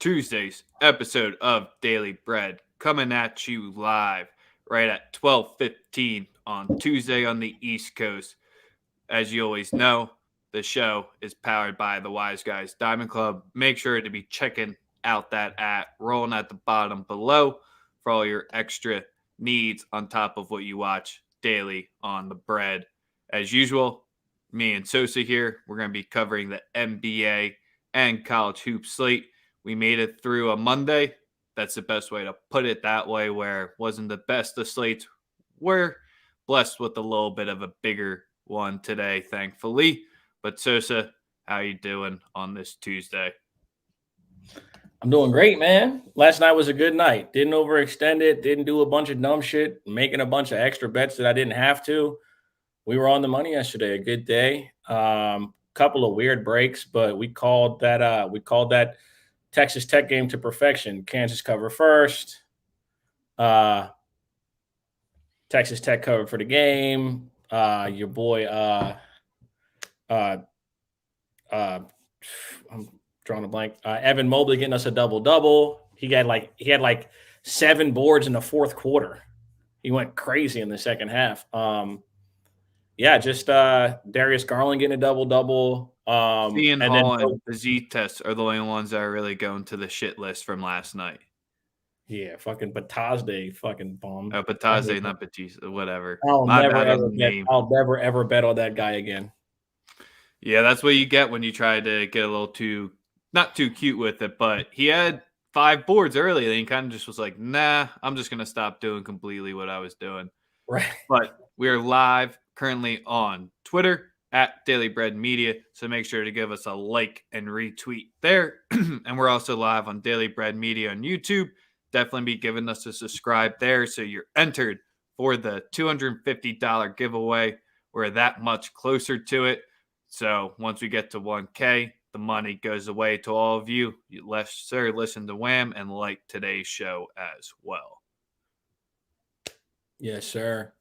Tuesday's episode of Daily Bread coming at you live right at 12:15 on Tuesday on the East Coast. As you always know, the show is powered by the Wise Guys Diamond Club. Make sure to be checking out that app rolling at the bottom below for all your extra needs on top of what you watch daily on the bread. As usual, me and Sosa here, we're going to be covering the NBA and college hoop slate. We made it through a Monday. That's the best way to put it that way, where it wasn't the best of slates. We're blessed with a little bit of a bigger one today, thankfully. But Sosa, how you doing on this Tuesday? I'm doing great, man. Last night was a good night. Didn't overextend it. Didn't do a bunch of dumb shit, making a bunch of extra bets that I didn't have to. We were on the money yesterday. A good day. Couple of weird breaks, but we called that. We called that Texas Tech game to perfection. Kansas cover first. Texas Tech covered for the game. Your boy. I'm drawing a blank. Evan Mobley getting us a double-double. He had like 7 boards in the fourth quarter. He went crazy in the second half. Just Darius Garland getting a double-double. Ian Hall and the Z tests are the only ones that are really going to the shit list from last night. Yeah, fucking Batazde fucking bomb. Batazde, not Batista, whatever. I'll never ever bet on that guy again. Yeah, that's what you get when you try to get a little not too cute with it, but he had 5 boards early, and he kind of just was like, nah, I'm just going to stop doing completely what I was doing. Right. But we're live currently on Twitter at Daily Bread Media, so make sure to give us a like and retweet there. And we're also live on Daily Bread Media on YouTube. Definitely be giving us a subscribe there so you're entered for the $250 giveaway. We're that much closer to it. So once we get to 1K, the money goes away to all of you. You listen to Wham and like today's show as well. Yes, sir.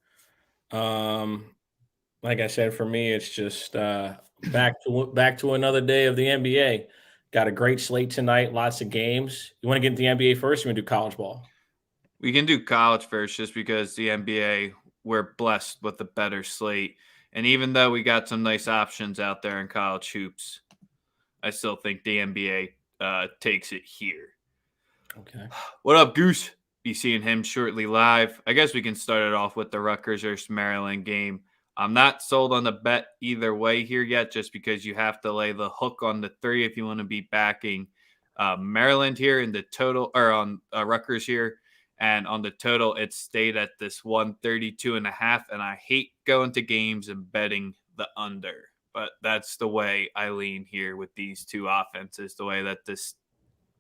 Like I said, for me, it's just back to another day of the NBA. Got a great slate tonight, lots of games. You want to get into the NBA first, or you want to do college ball? We can do college first just because the NBA, we're blessed with a better slate. And even though we got some nice options out there in college hoops, I still think the NBA takes it here. Okay. What up, Goose? Be seeing him shortly live. I guess we can start it off with the Rutgers versus Maryland game. I'm not sold on the bet either way here yet, just because you have to lay the hook on the 3 if you want to be backing Maryland here in the total, or on Rutgers here. And on the total, it stayed at this 132.5. And I hate going to games and betting the under. But that's the way I lean here with these two offenses, the way that this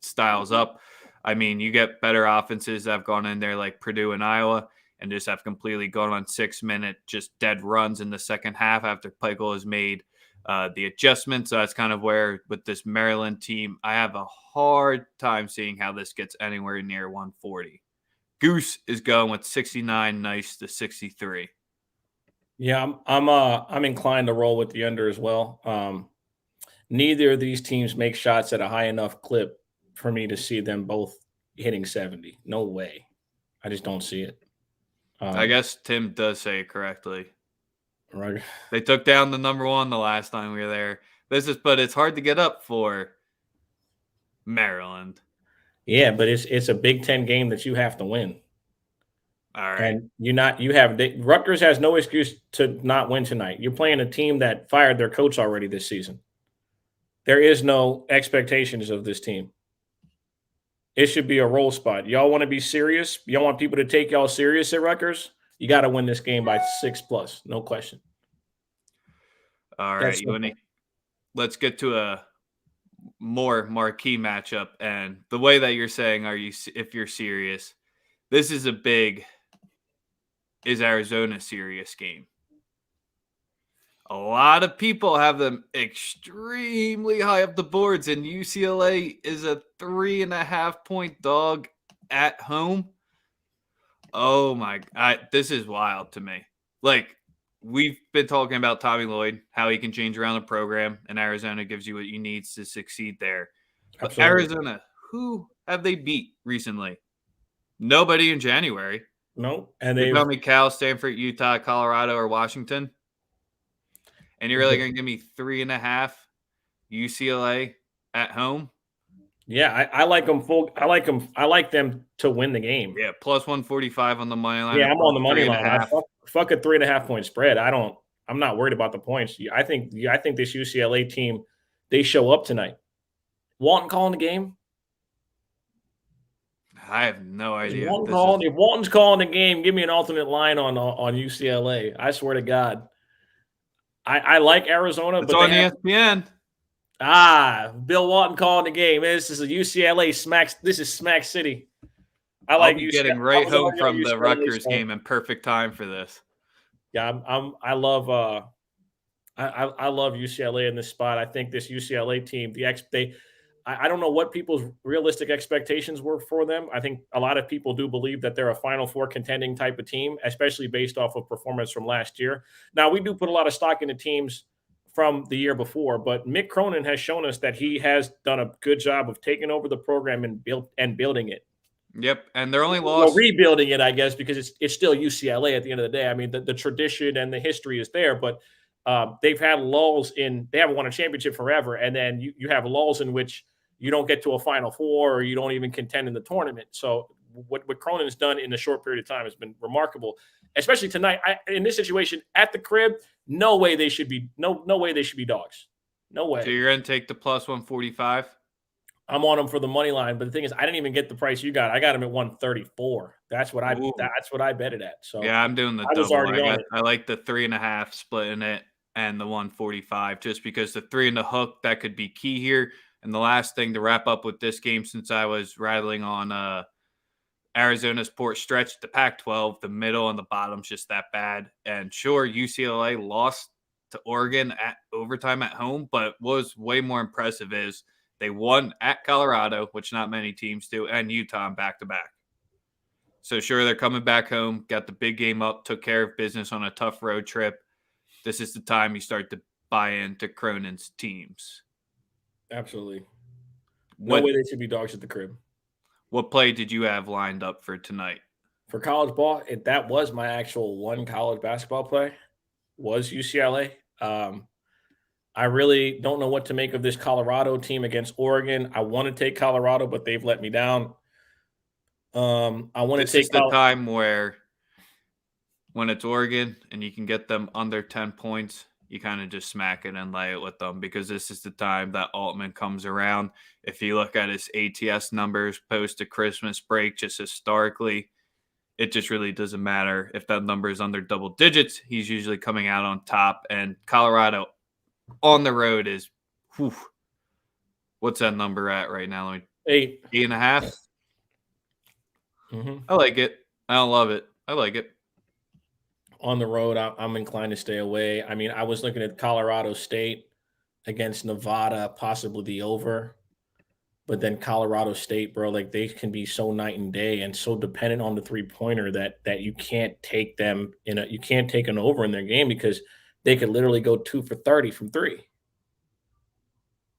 styles up. I mean, you get better offenses that have gone in there like Purdue and Iowa and just have completely gone on 6-minute just dead runs in the second half after Pikel has made the adjustment. So that's kind of where with this Maryland team, I have a hard time seeing how this gets anywhere near 140. Goose is going with 69 nice to 63. Yeah, I'm inclined to roll with the under as well. Neither of these teams make shots at a high enough clip for me to see them both hitting 70. No way. I just don't see it. I guess Tim does say it correctly. Right. They took down the number 1 the last time we were there. But it's hard to get up for Maryland. Yeah, but it's a Big Ten game that you have to win. All right. And Rutgers has no excuse to not win tonight. You're playing a team that fired their coach already this season. There is no expectations of this team. It should be a roll spot. Y'all want to be serious? Y'all want people to take y'all serious at Rutgers? You got to win this game by 6+, no question. All right, let's get to a more marquee matchup. And the way that you're saying, if you're serious, this is is Arizona serious game. A lot of people have them extremely high up the boards, and UCLA is a 3.5-point dog at home. Oh my God, this is wild to me. Like, we've been talking about Tommy Lloyd, how he can change around the program, and Arizona gives you what you need to succeed there. But Arizona, who have they beat recently? Nobody in January. No, and You're they've telling me Cal, Stanford, Utah, Colorado, or Washington? And you're really going to give me 3.5 UCLA at home? yeah, I like them full. I like them. I like them to win the game. Yeah, plus 145 on the money line. Yeah, I'm on the money line. I 3.5. fuck a 3.5 point spread. I'm not worried about the points. I think this UCLA team, they show up tonight. Walton calling the game. I have no idea. If Walton's calling the game, give me an alternate line on UCLA. I swear to God. I like Arizona, It's but on ESPN. Bill Walton calling the game. This is a UCLA smacks. This is Smack City. I'll be getting right home from the Rutgers game in perfect time for this. Yeah, I love I love UCLA in this spot. I think this UCLA team, I don't know what people's realistic expectations were for them. I think a lot of people do believe that they're a Final Four contending type of team, especially based off of performance from last year. Now, we do put a lot of stock into teams from the year before, but Mick Cronin has shown us that he has done a good job of taking over the program and building it. Yep, and they're only lost rebuilding it, I guess, because it's still UCLA at the end of the day. I mean, the tradition and the history is there, but they've had lulls they haven't won a championship forever, and then you have lulls in which you don't get to a Final Four or you don't even contend in the tournament. So what Cronin has done in a short period of time has been remarkable, especially tonight. In this situation at the crib, no way they should be dogs. No way. So you're going to take the plus 145? I'm on them for the money line, but the thing is, I didn't even get the price you got. I got them at 134. That's what I bet it at. So yeah, I'm doing the double. I like the 3.5 splitting it and the 145 just because the 3 in the hook, that could be key here. And the last thing to wrap up with this game, since I was rattling on Arizona's port stretch, the Pac-12, the middle and the bottom's just that bad. And sure, UCLA lost to Oregon at overtime at home, but what was way more impressive is they won at Colorado, which not many teams do, and Utah back-to-back. So sure, they're coming back home, got the big game up, took care of business on a tough road trip. This is the time you start to buy into Cronin's teams. Absolutely. No way they should be dogs at the crib. What play did you have lined up for tonight? For college ball, that was my actual one college basketball play, was UCLA. I really don't know what to make of this Colorado team against Oregon. I want to take Colorado, but they've let me down. I want to take. This is the time where when it's Oregon and you can get them under 10 points, you kind of just smack it and lay it with them, because this is the time that Altman comes around. If you look at his ATS numbers post to Christmas break, just historically, it just really doesn't matter if that number is under double digits. He's usually coming out on top, and Colorado on the road is, what's that number at right now? 8.5. Mm-hmm. I like it. I don't love it. I like it. On the road, I'm inclined to stay away. I mean, I was looking at Colorado State against Nevada, possibly the over. But then Colorado State, bro, like they can be so night and day and so dependent on the three-pointer that you can't take them you can't take an over in their game, because they could literally go 2 for 30 from 3.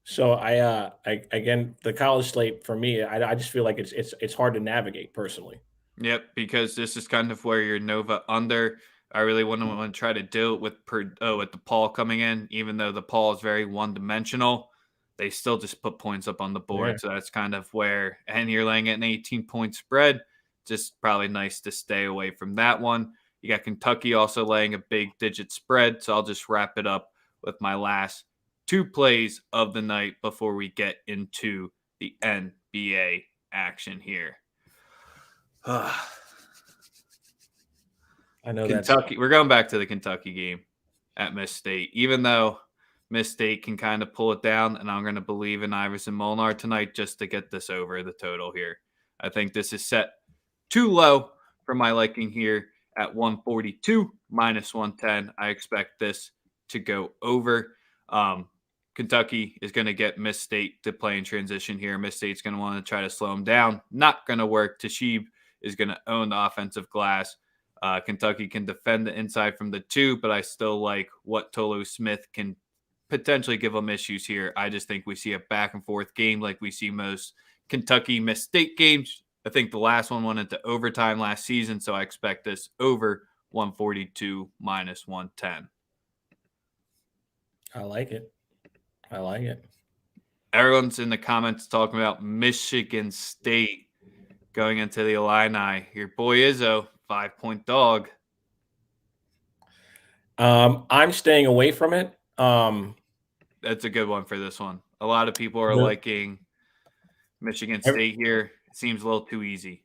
So I again, the college slate for me, I just feel like it's hard to navigate personally. Yep, because this is kind of where your Nova under. I really wouldn't want to try to do it with the Paul coming in, even though the Paul is very one-dimensional. They still just put points up on the board. Yeah. So that's kind of where, and you're laying at an 18-point spread. Just probably nice to stay away from that one. You got Kentucky also laying a big digit spread. So I'll just wrap it up with my last 2 plays of the night before we get into the NBA action here. I know Kentucky. We're going back to the Kentucky game at Miss State, even though Miss State can kind of pull it down, and I'm going to believe in Iverson Molnar tonight just to get this over the total here. I think this is set too low for my liking here at 142 minus 110. I expect this to go over. Kentucky is going to get Miss State to play in transition here. Miss State's going to want to try to slow them down. Not going to work. Tashib is going to own the offensive glass. Kentucky can defend the inside from the 2, but I still like what Tolu Smith can potentially give them issues here. I just think we see a back and forth game like we see most Kentucky-Miss State games. I think the last one went into overtime last season, so I expect this over 142 minus 110. I like it. I like it. Everyone's in the comments talking about Michigan State going into the Illini. Your boy Izzo, 5-point dog. I'm staying away from it. That's a good one for this one. A lot of people are liking Michigan State here. It seems a little too easy.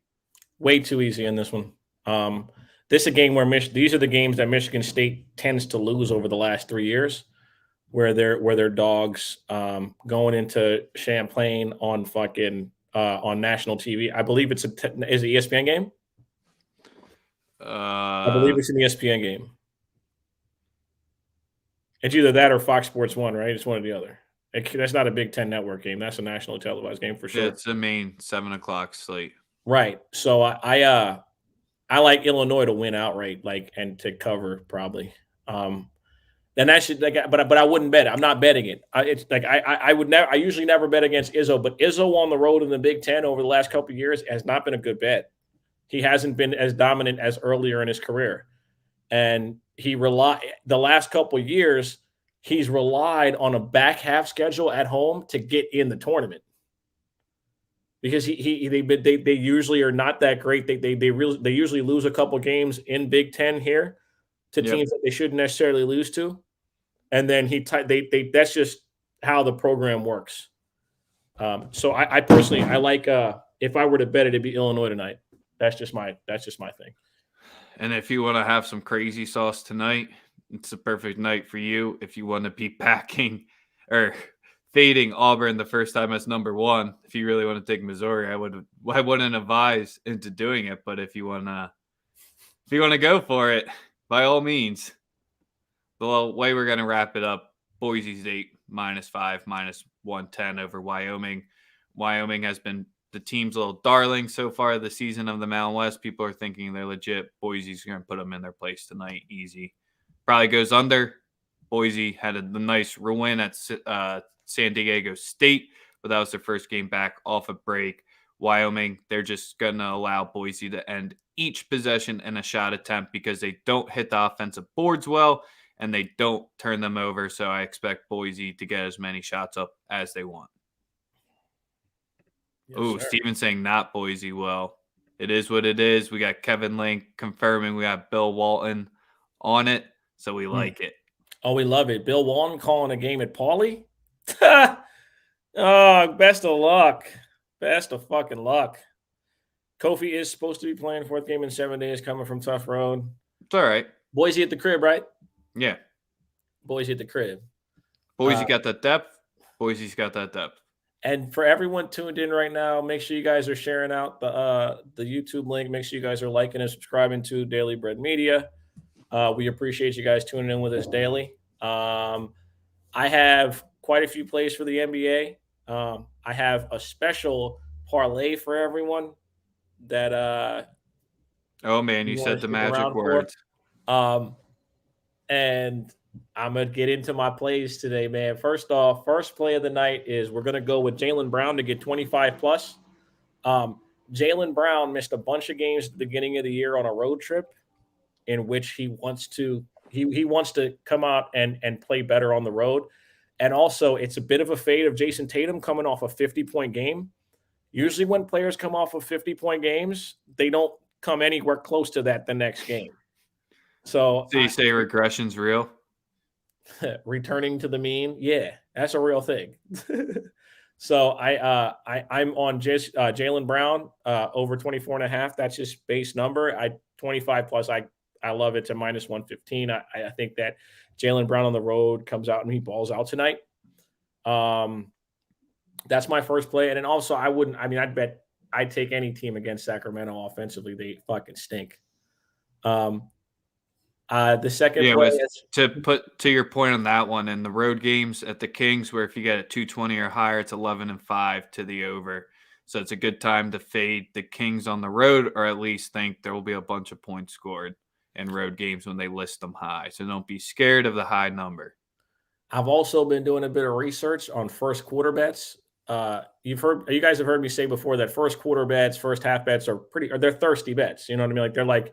Way too easy in this one. This is a game where these are the games that Michigan State tends to lose over the last 3 years, where they're dogs going into Champlain on on national TV. I believe it's is it an ESPN game? I believe it's an ESPN game. It's either that or Fox Sports 1, right? It's one or the other. That's not a Big Ten Network game. That's a nationally televised game for sure. It's the main 7 o'clock slate. Right. So I like Illinois to win outright, and to cover probably. And that should but I wouldn't bet it. I'm not betting it. I would never. I usually never bet against Izzo, but Izzo on the road in the Big Ten over the last couple of years has not been a good bet. He hasn't been as dominant as earlier in his career, and the last couple of years he's relied on a back half schedule at home to get in the tournament. Because they usually are not that great. They usually lose a couple games in Big Ten here to teams that they shouldn't necessarily lose to, and then that's just how the program works. So I personally like if I were to bet it, it'd be Illinois tonight. That's just my thing. And if you want to have some crazy sauce tonight, it's a perfect night for you. If you want to be backing or fading Auburn the first time as number 1. If you really want to take Missouri, I wouldn't advise into doing it. But if you want to go for it, by all means. The way we're going to wrap it up: Boise State -5, -110 over Wyoming. Wyoming has been the team's little darling so far this season of the Mountain West. People are thinking they're legit. Boise's going to put them in their place tonight. Easy. Probably goes under. Boise had the nice win at San Diego State, but that was their first game back off a break. Wyoming, they're just going to allow Boise to end each possession in a shot attempt because they don't hit the offensive boards well and they don't turn them over. So I expect Boise to get as many shots up as they want. Yes, Steven saying not Boise. Well, it is what it is. We got Kevin Link confirming. We got Bill Walton on it, so we like it. Oh, we love it. Bill Walton calling a game at Pauley. Oh, best of luck. Best of fucking luck. Kofi is supposed to be playing 4th game in 7 days, coming from Tough Road. It's all right. Boise at the crib, right? Yeah. Boise at the crib. Boise got that depth. Boise's got that depth. And for everyone tuned in right now, make sure you guys are sharing out the YouTube link. Make sure you guys are liking and subscribing to Daily Bread Media. We appreciate you guys tuning in with us daily. I have quite a few plays for the NBA. I have a special parlay for everyone that oh man, you said the magic words. And I'm gonna get into my plays today, man. First off, first play of the night is we're gonna go with Jaylen Brown to get 25 plus. Jaylen Brown missed a bunch of games at the beginning of the year on a road trip in which he wants to come out and play better on the road. And also, it's a bit of a fade of Jason Tatum coming off a 50-point game. Usually when players come off of 50-point games, they don't come anywhere close to that the next game. So you say regression's real? Returning to the mean? Yeah, that's a real thing. So I'm on Jaylen Brown over 24.5. That's his base number. 25 plus, I love it to -115. I think that Jaylen Brown on the road comes out and he balls out tonight. That's my first play. And then also I'd take any team against Sacramento offensively. They fucking stink. The second play is to put to your point on that one, in the road games at the Kings, where if you get a 220 or higher, it's 11-5 to the over. So it's a good time to fade the Kings on the road, or at least think there will be a bunch of points scored in road games when they list them high. So don't be scared of the high number. I've also been doing a bit of research on first quarter bets. you guys have heard me say before that first quarter bets, first half bets they're thirsty bets. You know what I mean?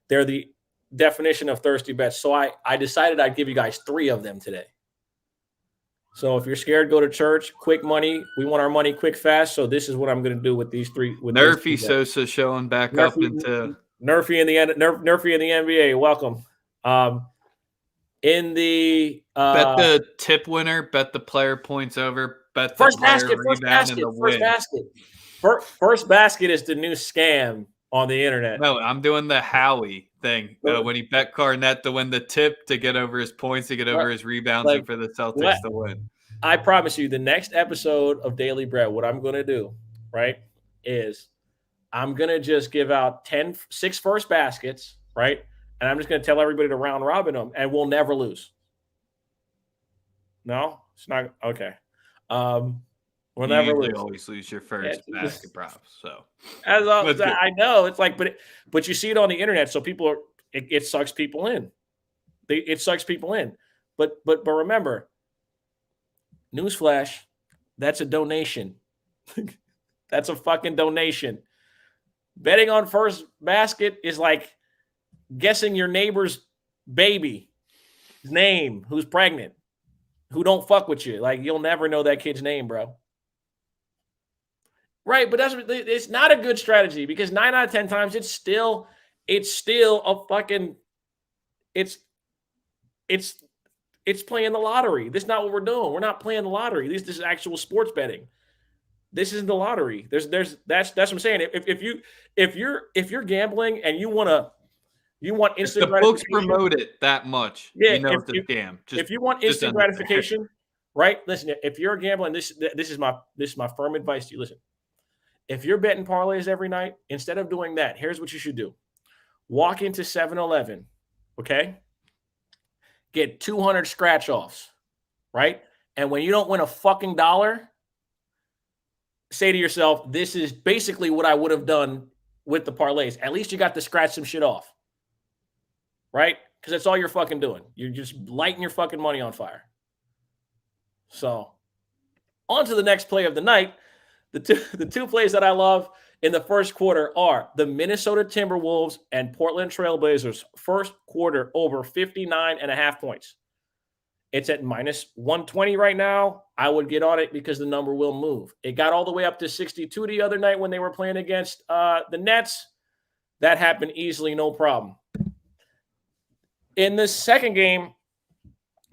They're the definition of thirsty bets. So I decided I'd give you guys 3 of them today. So if you're scared, go to church. Quick money. We want our money quick, fast. So this is what I'm going to do with these 3. With Nerfy Sosa showing back up into Nerfy in the NBA. Welcome. In the bet the tip winner, bet the player points over, bet the player rebound and the win. First basket is the new scam on the internet. No, I'm doing the Howie thing. When he bet Garnett to win the tip, to get over his points, to get over his rebounds, and for the Celtics to win. I promise you, the next episode of Daily Bread, what I'm going to do, right, is I'm going to just give out 6 first baskets, right? And I'm just going to tell everybody to round robin them, and we'll never lose. No? It's not – okay. We'll never lose. You always lose your first basket props. So I know. It's like – but you see it on the internet, so people – it sucks people in. It sucks people in. But remember – newsflash, that's a donation. That's a fucking donation. Betting on first basket is like guessing your neighbor's baby's name who's pregnant, who don't fuck with you. Like, you'll never know that kid's name, bro. Right, but it's not a good strategy because 9 out of 10 times it's still a fucking it's playing the lottery. This is not what we're doing. We're not playing the lottery. This is actual sports betting. This isn't the lottery. That's what I'm saying. If you're gambling and you want instant gratification, the books promote it that much. Yeah, it's a scam. If you want instant gratification, right? Listen, if you're gambling, this is my firm advice to you. Listen, if you're betting parlays every night, instead of doing that, here's what you should do: walk into 7-Eleven, okay? Get 200 scratch offs, right? And when you don't win a fucking dollar, say to yourself, this is basically what I would have done with the parlays. At least you got to scratch some shit off, right? Because that's all you're fucking doing. You're just lighting your fucking money on fire. So on to the next play of the night. The two plays that I love in the first quarter are the Minnesota Timberwolves and Portland Trailblazers first quarter over 59.5 points. It's at minus 120 right now. I would get on it because the number will move. It got all the way up to 62 the other night when they were playing against the Nets. That happened easily, no problem. In the second game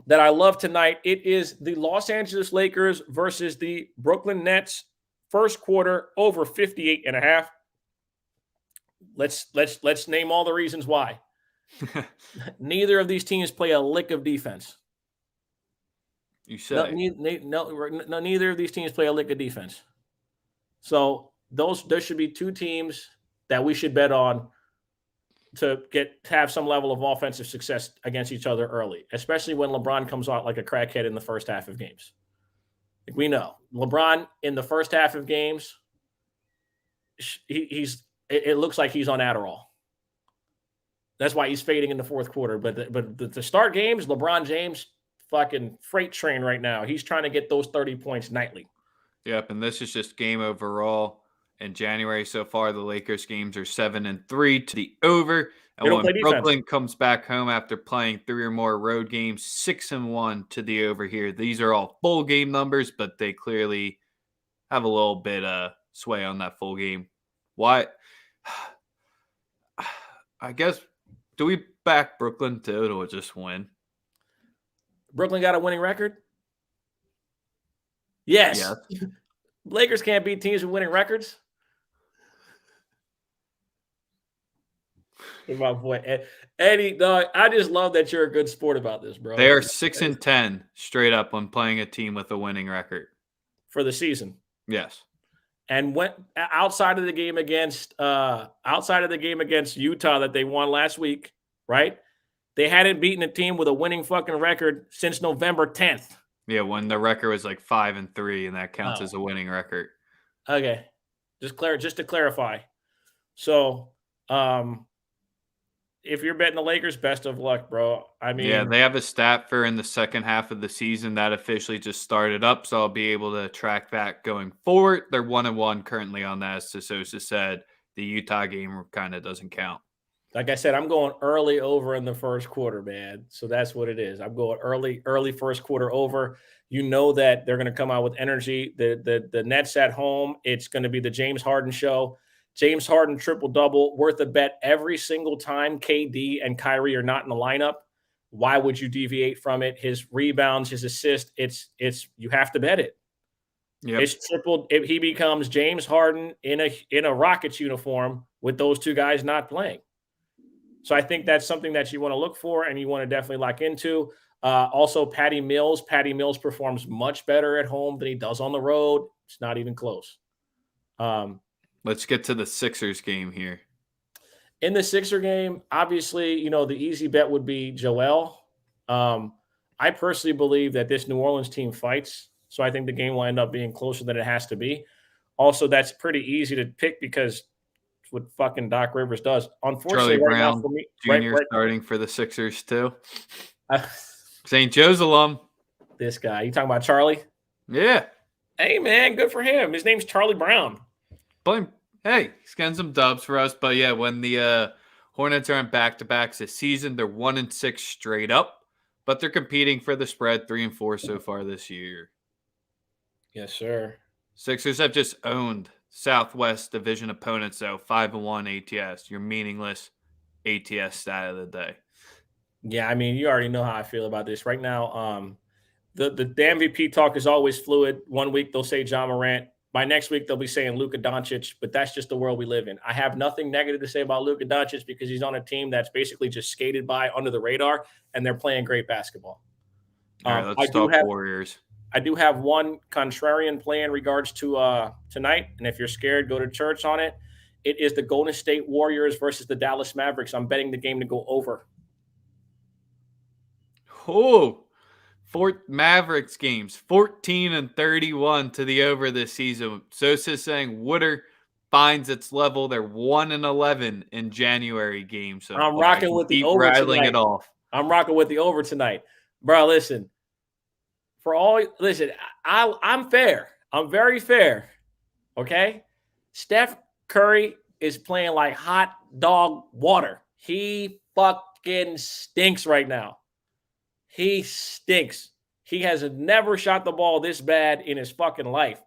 that I love tonight, it is the Los Angeles Lakers versus the Brooklyn Nets. First quarter over 58.5. Let's name all the reasons why. Neither of these teams play a lick of defense. You say no, neither of these teams play a lick of defense. So there should be 2 teams that we should bet on to have some level of offensive success against each other early, especially when LeBron comes out like a crackhead in the first half of games. We know LeBron in the first half of games, it looks like he's on Adderall. That's why he's fading in the fourth quarter. But to start games, LeBron James, fucking freight train right now. He's trying to get those 30 points nightly. Yep, and this is just game overall. In January so far, the Lakers games are 7-3 to the over. And when Brooklyn comes back home after playing 3 or more road games, 6-1 to the over here. These are all full game numbers, but they clearly have a little bit of sway on that full game. Why? I guess, do we back Brooklyn to just win? Brooklyn got a winning record? Yes. Lakers can't beat teams with winning records. My boy Eddie, dog. I just love that you're a good sport about this, bro. They are 6-10 straight up when playing a team with a winning record for the season. Yes, and went outside of the game against Utah that they won last week, right? They hadn't beaten a team with a winning fucking record since November 10th. Yeah, when the record was like 5-3, and that counts as a winning record. Okay, just to clarify. So, if you're betting the Lakers, best of luck, bro. I Yeah, mean, they have a stat for in the second half of the season that officially just started up, so I'll be able to track that going forward. They're 1-1 currently on that, as Sosa said. The Utah game kind of doesn't count. like I said, I'm going early over in the first quarter, man. So that's what it is. I'm going early first quarter over. You know that they're going to come out with energy. The Nets at home, it's going to be the James Harden show. James Harden triple double, worth a bet every single time KD and Kyrie are not in the lineup. Why would you deviate from it? His rebounds, his assist, it's you have to bet it. Yep. It's tripled. If he becomes James Harden in a Rockets uniform with those two guys not playing. So I think that's something that you want to look for and you want to definitely lock into. Also, Patty Mills. Patty Mills performs much better at home than he does on the road. It's not even close. Let's get to the Sixers game here. In the Sixer game, obviously, the easy bet would be Joel. I personally believe that this New Orleans team fights. So I think the game will end up being closer than it has to be. Also, that's pretty easy to pick because it's what fucking Doc Rivers does. Unfortunately, Charlie right now Brown for me, Jr. starting for the Sixers too. right St. Joe's alum. this guy. You talking about Charlie? Yeah. Hey, man, good for him. His name's Charlie Brown. Hey, he's getting some dubs for us. But yeah, when the Hornets are on back-to-backs this season, they're 1-6 straight up. But they're competing for the spread 3-4 so far this year. Yes, sir. Sixers have just owned Southwest Division opponents, though. 5-1 ATS. Your meaningless ATS stat of the day. Yeah, I mean, you already know how I feel about this right now. The MVP talk is always fluid. One week they'll say John Morant. By next week they'll be saying Luka Doncic. But that's just the world we live in. I have nothing negative to say about Luka Doncic because he's on a team that's basically just skated by under the radar, and they're playing great basketball. All right, let's talk Warriors. I do have one contrarian play in regards to tonight, and if you're scared, go to church on it. It is the Golden State Warriors versus the Dallas Mavericks. I'm betting the game to go over. Oh, Mavericks games, 14-31 to the over this season. Sosa saying Woodard finds its level. They're 1-11 in January games. So I'm rocking with the over rattling tonight. It off. I'm rocking with the over tonight, bro. Listen, I'm fair. I'm very fair. Okay, Steph Curry is playing like hot dog water. He fucking stinks right now. He stinks. He has never shot the ball this bad in his fucking life.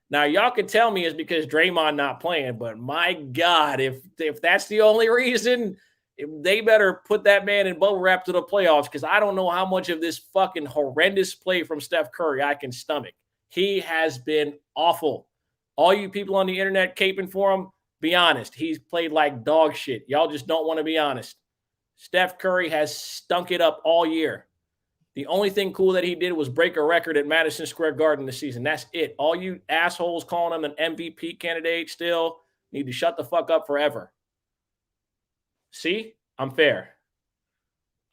Now, y'all can tell me it's because Draymond not playing, but my God, if that's the only reason, they better put that man in bubble wrap to the playoffs because I don't know how much of this fucking horrendous play from Steph Curry I can stomach. He has been awful. All you people on the internet caping for him, be honest. He's played like dog shit. Y'all just don't want to be honest. Steph Curry has stunk it up all year. The only thing cool that he did was break a record at Madison Square Garden this season. That's it. All you assholes calling him an MVP candidate still need to shut the fuck up forever. See? I'm fair.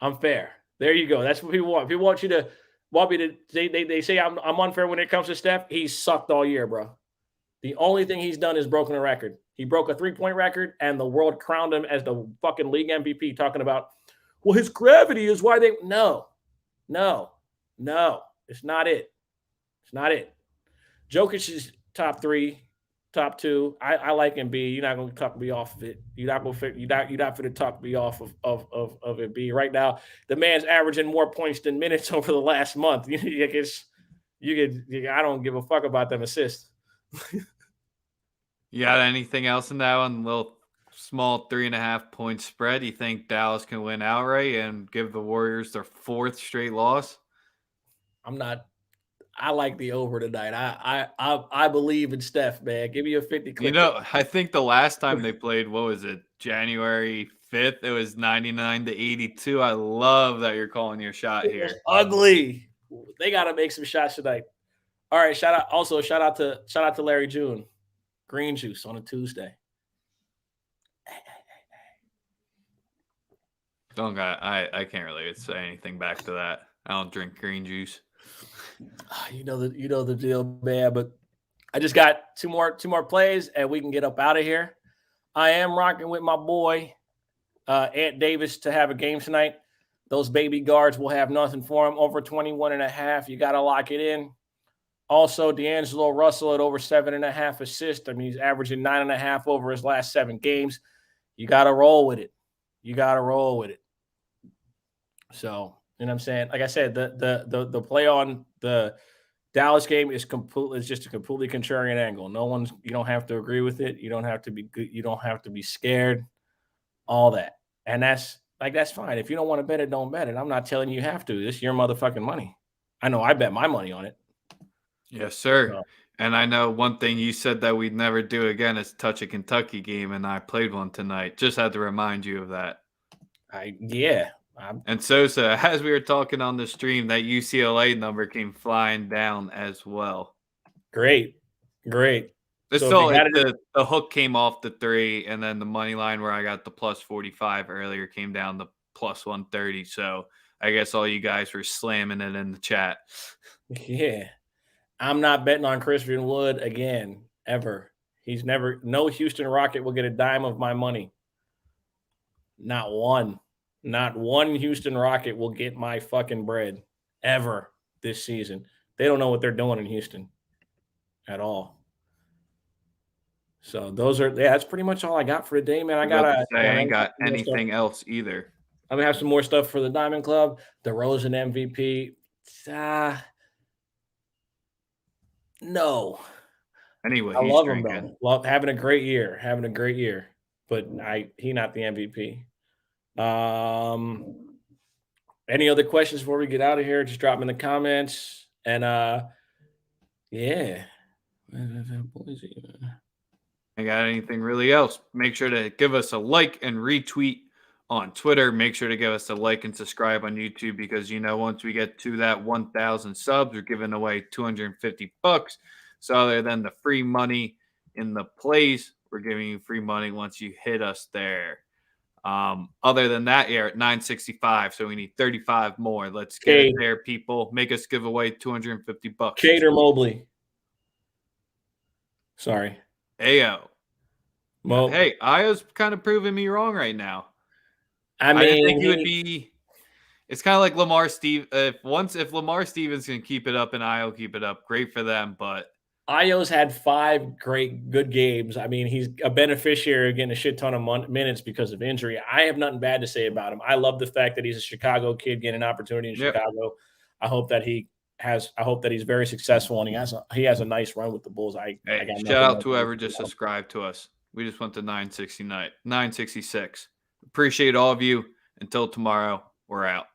I'm fair. There you go. That's what people want. People want me to they say I'm unfair when it comes to Steph. He's sucked all year, bro. The only thing he's done is broken a record. He broke a 3-point record, and the world crowned him as the fucking league MVP, talking about, well, his gravity is why they – no, it's not it. It's not it. Jokic is top 3, top 2. I like Embiid. You're not going to talk me off of it. You're not going to talk me off of Embiid. Right now, the man's averaging more points than minutes over the last month. I don't give a fuck about them assists. You got anything else in that one? Little small 3.5 point spread. You think Dallas can win outright and give the Warriors their 4th straight loss? I like the over tonight. I believe in Steph, man. Give me a 50 click. I think the last time they played, what was it? January 5th. It was 99-82. I love that you're calling your shot here. Ugly. They got to make some shots tonight. All right, shout out to Larry June. Green juice on a Tuesday. I can't really say anything back to that. I don't drink green juice. You know the deal, man. But I just got two more plays, and we can get up out of here. I am rocking with my boy Ant Davis to have a game tonight. Those baby guards will have nothing for him. Over 21.5. You got to lock it in. Also, D'Angelo Russell at over 7.5 assists. I mean, he's averaging 9.5 over his last 7 games. You got to roll with it. So, you know what I'm saying? Like I said, the play on the Dallas game is just a completely contrarian angle. You don't have to agree with it. You don't have to be good. You don't have to be scared. All that. And that's fine. If you don't want to bet it, don't bet it. I'm not telling you have to. This is your motherfucking money. I know I bet my money on it. Yes, sir. So, And I know one thing you said that we'd never do again is touch a Kentucky game, and I played one tonight. Just had to remind you of that. And Sosa, as we were talking on the stream, that UCLA number came flying down as well. Great. It's so the hook came off the 3, and then the money line where I got the plus 45 earlier came down to plus 130. So I guess all you guys were slamming it in the chat. Yeah. I'm not betting on Christian Wood again, ever. No Houston Rocket will get a dime of my money. Not one. Not one Houston Rocket will get my fucking bread ever this season. They don't know what they're doing in Houston at all. So that's pretty much all I got for today, man. I ain't got anything else either. I'm gonna have some more stuff for the Diamond Club, the Rosen MVP. No. Anyway, I love him though. Love having a great year. But he not the MVP. Any other questions before we get out of here? Just drop them in the comments. And yeah. I got anything really else? Make sure to give us a like and retweet on Twitter. Make sure to give us a like and subscribe on YouTube because once we get to that 1,000 subs, we're giving away $250. So other than the free money in the plays, we're giving you free money once you hit us there. Other than that, you're at 965, so we need 35 more. Let's get it there, people. Make us give away $250. Cater Mobley. Sorry. Ayo. Hey, Io's kind of proving me wrong right now. I didn't think he would be. It's kind of like Lamar Steve. If Lamar Stevens can keep it up and Io keep it up, great for them. But Io's had 5 good games. I mean, he's a beneficiary of getting a shit ton of minutes because of injury. I have nothing bad to say about him. I love the fact that he's a Chicago kid getting an opportunity in Chicago. I hope that he's very successful and he has a nice run with the Bulls. Shout out to whoever just subscribed to us. We just went to 966. Appreciate all of you. Until tomorrow, we're out.